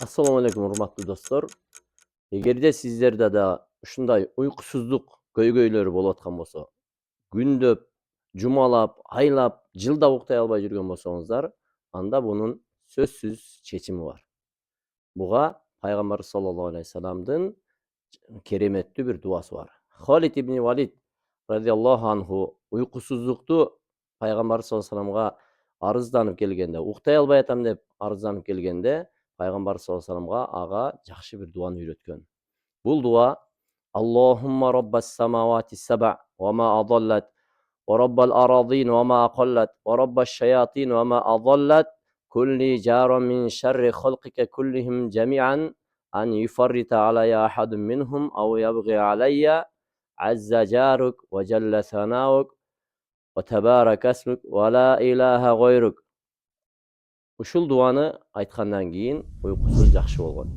Assalamu alaikum hurmatly dostlar. Egerde sizlerde da ушундай uykusuzluk көйгөйлөрү болуп аткан болсо, күндөп, жумалап, айлап, жылдап уктай албай жүргөн болсоңуздар, анда бунун сөзсүз чечими бар. Буга пайгамбар саллаллаху алейхи вассаламдын кереметтүү бир дуасы бар. Халид ибн Валид радиаллаху анху uykusuzluktu пайгамбар саллаллаху алейхи вассаламга арызданып келгенде, уктай албай атам деп арызданып келгенде, пайгамбар саллаллаху алейхи вассаламга ага жакшы бир дуаны үйрөткөн. Бул дуа Аллахумма раббас самавати саб'a ва ма адаллат ва раббал арадин ва ма акаллат ва раббаш шаятин ва ма адаллат кулли жаран мин шарри халқика куллихим жами'ан ан юфаррита алайя ахадун минхум ау ябги алайя азза жарук ва жалла санаук ва табарак асмук ва ла илаха гайрук. Ушул дуаны айткандан кийин уйкусу жакшы болгон.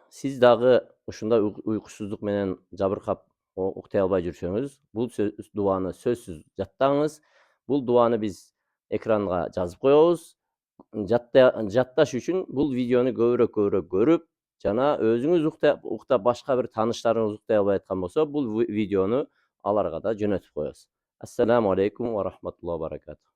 Siz дагы ушундай уйкусуздук менен жабыркап уктай албай жүрсөңүз, бул дуаны сөзсүз жаттаңыз. Бул дуаны биз экранга жазып коебуз. Жатташ үчүн бул видеону көбүрөөк көрүп, жана өзүңүз уктап башка бир тааныштарыңыз уктай албай аткан болсо, бул видеону аларга да жөнөтүп коебуз. Ассаламу алейкум ва рахматуллахи ва баракатух.